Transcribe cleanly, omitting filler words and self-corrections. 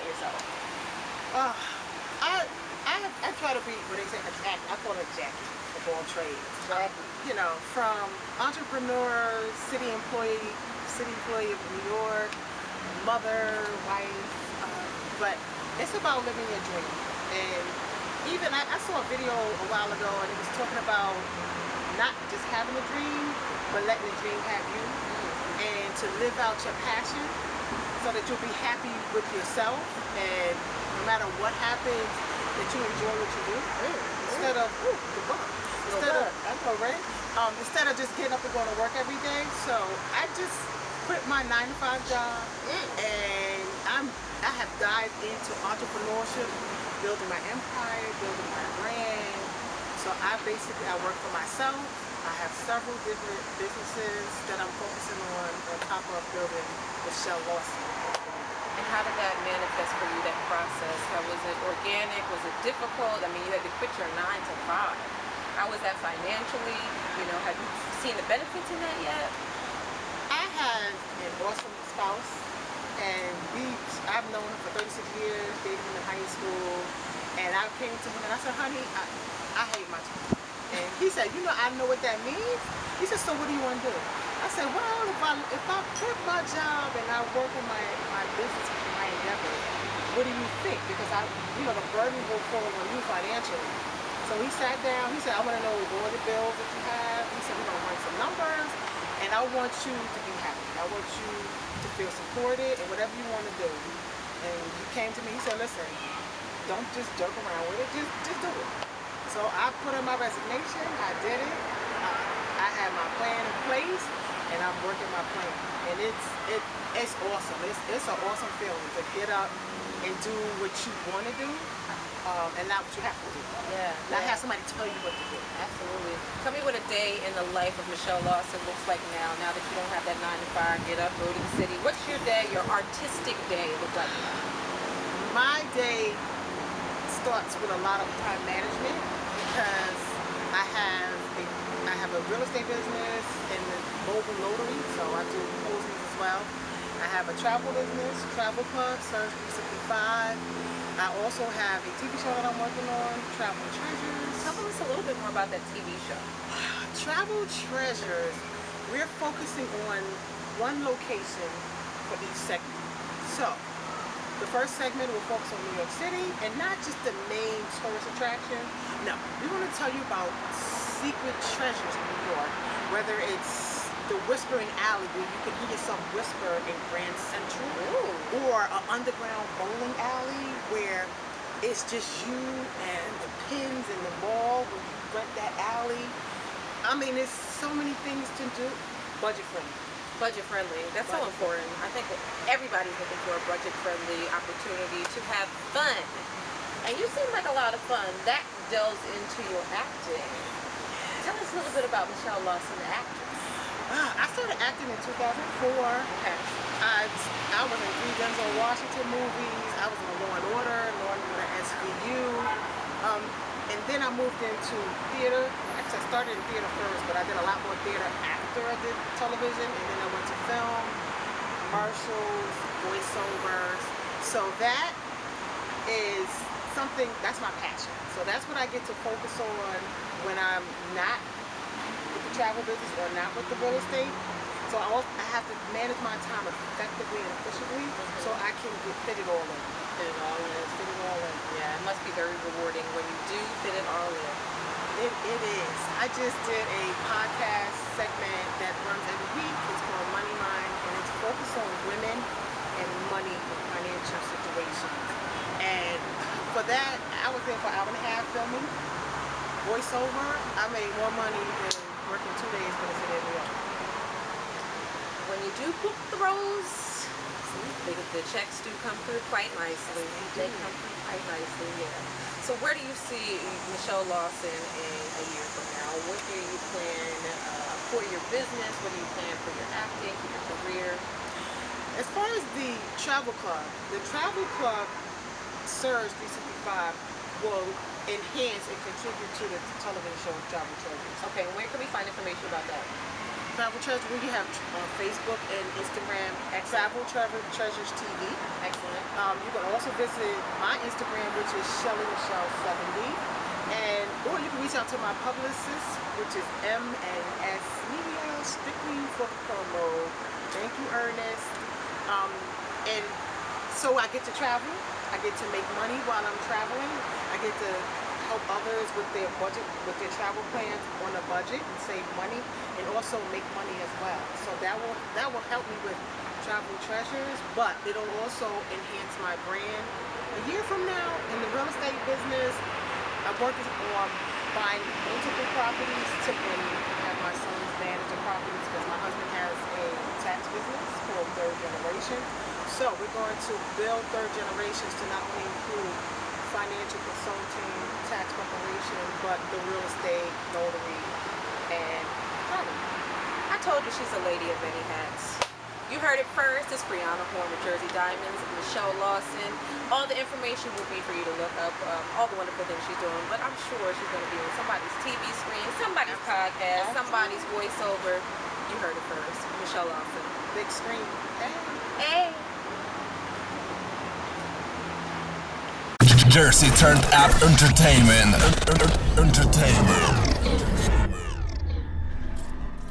yourself? Uh, I try to be what they say a jack. I call it a Jackie of all trades. Jackie. You know, from entrepreneur, city employee of New York, mother, wife, but it's about living your dream. And even I saw a video a while ago, and it was talking about not just having a dream, but letting the dream have you, and to live out your passion so that you'll be happy with yourself, and no matter what happens, that you enjoy what you do. Instead of I know, right? Instead of just getting up and going to work every day. So I just quit my 9-to-5 job, and I have dived into entrepreneurship, building my empire, building my brand. So I work for myself. I have several different businesses that I'm focusing on top of building Michele Lawson. And how did that manifest for you, that process? How was it organic? Was it difficult? I mean, you had to quit your 9-to-5. How was that financially? You know, have you seen the benefits in that yet? I had an awesome spouse, and I've known him for 36 years, dated him in high school, and I came to him and I said, honey, I hate my job. And he said, you know, I know what that means. He said, so what do you want to do? I said, well, if I quit my job and I work on my business, my endeavor, what do you think? Because the burden will fall on you financially. So he sat down, he said, I want to know all the bills that you have. He said, we're going to run some numbers, and I want you to be happy. I want you to feel supported and whatever you want to do. And he came to me, he said, listen, don't just joke around with it, just do it. So I put in my resignation, I did it, I had my plan in place, and I'm working my plan. And it's awesome. It's an awesome feeling to get up and do what you want to do, and not what you have to do. Yeah. Not have somebody tell you what to do. Absolutely. Tell me what a day in the life of Michele Lawson looks like now that you don't have that 9-to-5, get up, go to the city. What's your day, your artistic day look like now? My day starts with a lot of time management because I have a real estate business and the mobile notary, so I do closings as well. I have a travel business, Travel Club, Surge 365. I also have a TV show that I'm working on, Travel Treasures. Tell us a little bit more about that TV show. Travel Treasures, we're focusing on one location for each segment. So, the first segment will focus on New York City, and not just the main tourist attraction. No, we want to tell you about secret treasures in New York, whether it's the Whispering Alley where you can hear yourself whisper in Grand Central, or an underground bowling alley where it's just you and the pins and the ball where you rent that alley. I mean, there's so many things to do. Budget friendly. Budget friendly. That's so important. I think everybody's looking for a budget friendly opportunity to have fun. And you seem like a lot of fun. That delves into your acting. Tell us a little bit about Michele Lawson, the actress. I started acting in 2004. Okay. I was in 3 Denzel Washington movies. I was in Law and Order SVU. And then I moved into theater. Actually, I started in theater first, but I did a lot more theater after I did television. And then I went to film, commercials, voiceovers. So that is something, that's my passion. So that's what I get to focus on when I'm not with the travel business or not with the real estate. So I have to manage my time effectively and efficiently so I can fit it all in. Fit it all in. Yeah, it must be very rewarding when you do fit it all in. It is. I just did a podcast segment that runs every week. It's called Money Mind, and it's focused on women and money and financial situations. And for that, I was there for an hour and a half filming. Voiceover, I made more money than working 2 days for the city of New York. When you do book the roles, the checks do come through quite nicely. They come through quite nicely, yeah. So where do you see Michele Lawson in a year from now? What do you plan for your business? What do you plan for your acting, for your career? As far as the travel club Surge 365 will enhance and contribute to the television show Travel Treasures. Okay, and where can we find information about that? Travel Treasure. We have Facebook and Instagram at Travel Treasures TV. Excellent. You can also visit my Instagram, which is Shelly Michele 70, or you can reach out to my publicist, which is M&S Media, strictly for the promo. Thank you, Ernest. And so I get to travel. I get to make money while I'm traveling. I get to help others with their budget, with their travel plans on a budget, and save money, and also make money as well. So that will help me with Travel Treasures, but it'll also enhance my brand. A year from now, in the real estate business, I'm working on buying multiple properties and have my sons manage the properties, because my husband has a tax business called Third Generation. So we're going to build Third Generations to not only include financial consulting, tax preparation, but the real estate, notary, and travel. I told you she's a lady of many hats. You heard it first. It's Brianna Horne with Jersey Diamonds, Michele Lawson. All the information will be for you to look up, all the wonderful things she's doing. But I'm sure she's going to be on somebody's TV screen, somebody's podcast, somebody's voiceover. You heard it first. Michele Lawson. Big screen. Hey. Jersey turned up entertainment. Entertainment.